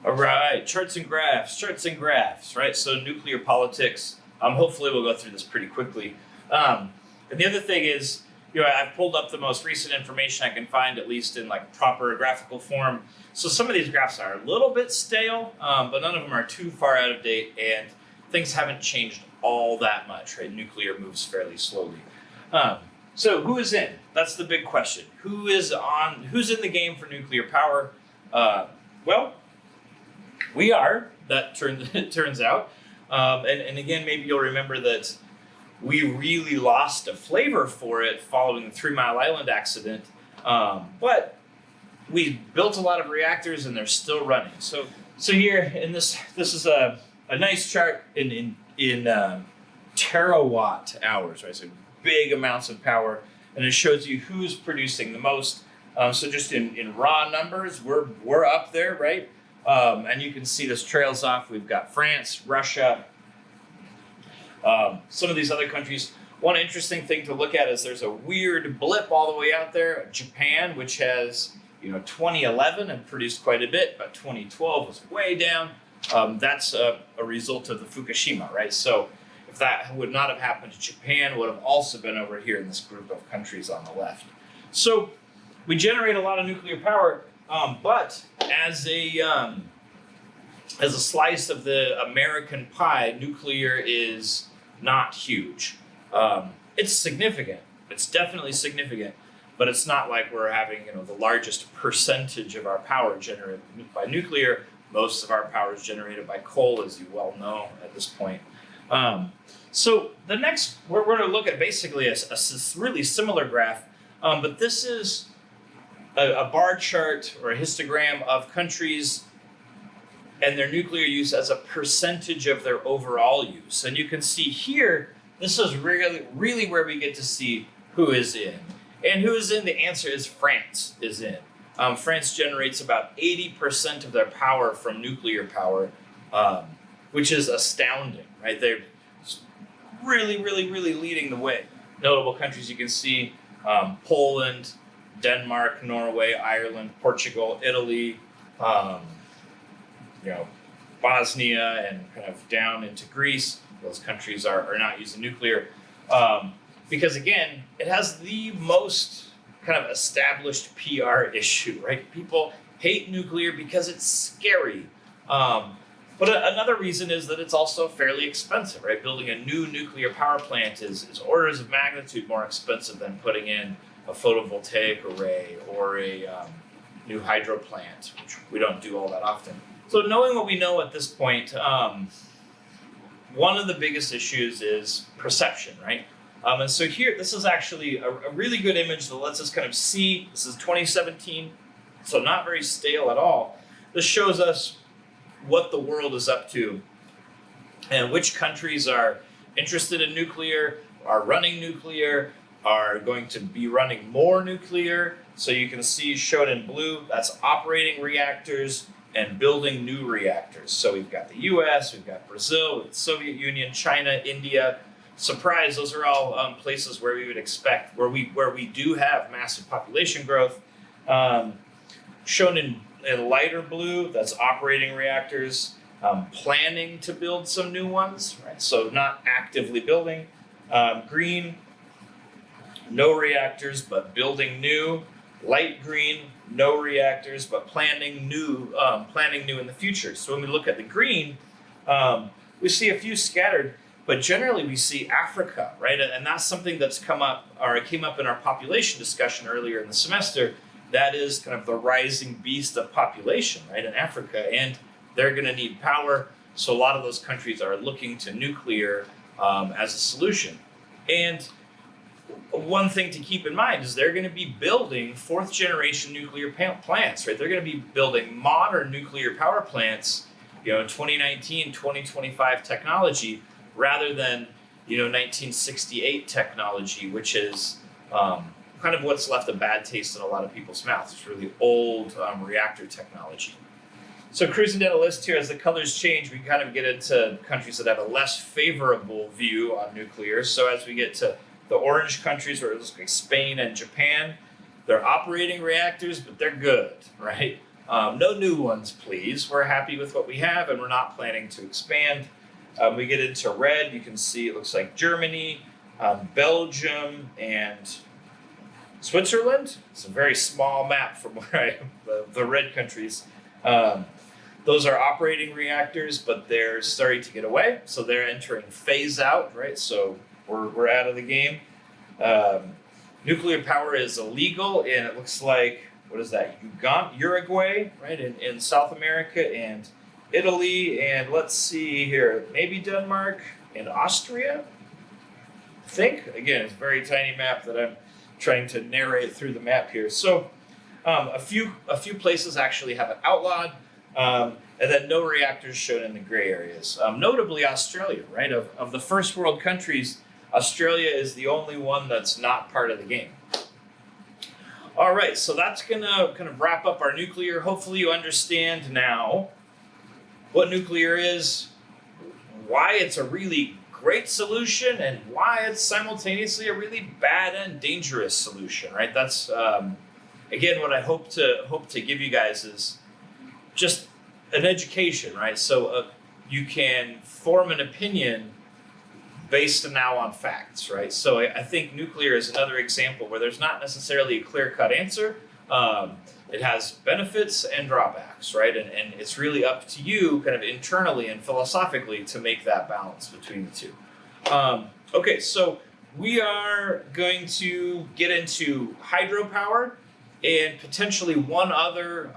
All right, charts and graphs, right? So nuclear politics. Hopefully we'll go through this pretty quickly. And the other thing is, I've pulled up the most recent information I can find, at least in like proper graphical form. So some of these graphs are a little bit stale, but none of them are too far out of date, and things haven't changed all that much, right? Nuclear moves fairly slowly. So who is in? That's the big question. Who's in the game for nuclear power? Well, we are, it turns out. And again, maybe you'll remember that we really lost a flavor for it following the 3 Mile Island accident. But we built a lot of reactors and they're still running. So here in this is a nice chart in terawatt hours, right? So big amounts of power, and it shows you who's producing the most. So just in raw numbers, we're up there, right? And you can see this trails off. We've got France, Russia, some of these other countries. One interesting thing to look at is there's a weird blip all the way out there. Japan, which has 2011 and produced quite a bit, but 2012 was way down. That's a result of the Fukushima, right? So if that would not have happened, Japan would have also been over here in this group of countries on the left. So we generate a lot of nuclear power, but as a slice of the American pie, nuclear is not huge. It's significant. It's definitely significant, but it's not like we're having the largest percentage of our power generated by nuclear. Most of our power is generated by coal, as you well know at this point. So the next, we're going to look at basically a really similar graph, but this is a bar chart or a histogram of countries and their nuclear use as a percentage of their overall use. And you can see here, this is really where we get to see who is in. And who is in? The answer is France is in. France generates about 80% of their power from nuclear power, which is astounding, right? They're really leading the way. Notable countries you can see, Poland, Denmark, Norway, Ireland, Portugal, Italy, Bosnia, and kind of down into Greece. Those countries are not using nuclear because, again, it has the most kind of established PR issue, right? People hate nuclear because it's scary. But another reason is that it's also fairly expensive, right? Building a new nuclear power plant is orders of magnitude more expensive than putting in a photovoltaic array or a new hydro plant, which we don't do all that often. So knowing what we know at this point, one of the biggest issues is perception, right? And so here, this is actually a really good image that lets us kind of see, this is 2017, so not very stale at all. This shows us what the world is up to and which countries are interested in nuclear, are running nuclear, are going to be running more nuclear. So you can see shown in blue, that's operating reactors and building new reactors. So we've got the US, we've got Brazil, the Soviet Union, China, India. Surprise, those are all places where we would expect, where we do have massive population growth. Shown in lighter blue, that's operating reactors, planning to build some new ones, right? So not actively building. Green, no reactors, but building new. Light green, no reactors, but planning new in the future. So when we look at the green, we see a few scattered, but generally we see Africa, right? And that's something that's come up, or it came up in our population discussion earlier in the semester. That is kind of the rising beast of population, right, in Africa, and they're going to need power. So a lot of those countries are looking to nuclear as a solution. And one thing to keep in mind is they're going to be building 4th generation nuclear plants, right? They're going to be building modern nuclear power plants, 2019, 2025 technology, rather than, 1968 technology, which is kind of what's left a bad taste in a lot of people's mouths. It's really old reactor technology. So cruising down the list here, as the colors change, we kind of get into countries that have a less favorable view on nuclear. So as we get to the orange countries, where it looks like Spain and Japan, they're operating reactors, but they're good, right? No new ones, please. We're happy with what we have, and we're not planning to expand. We get into red. You can see it looks like Germany, Belgium, and Switzerland. It's a very small map from where I am, the red countries. Those are operating reactors, but they're starting to get away. So they're entering phase out, right? So we're out of the game. Nuclear power is illegal, and it looks like, what is that? Uruguay, right? In South America, and Italy, and let's see here, maybe Denmark and Austria, I think. Again, it's a very tiny map that I'm trying to narrate through the map here. So a few places actually have it outlawed, and then no reactors shown in the gray areas. Notably Australia, right? Of the first world countries, Australia is the only one that's not part of the game. All right, so that's gonna kind of wrap up our nuclear. Hopefully you understand now what nuclear is, why it's a really great solution, and why it's simultaneously a really bad and dangerous solution, right? That's, again, what I hope to give you guys is just an education, right? So you can form an opinion based now on facts, right? So I think nuclear is another example where there's not necessarily a clear-cut answer. It has benefits and drawbacks, right? And it's really up to you kind of internally and philosophically to make that balance between the two. Okay, so we are going to get into hydropower and potentially one other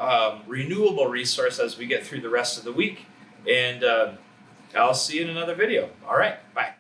renewable resource as we get through the rest of the week. And I'll see you in another video. All right, bye.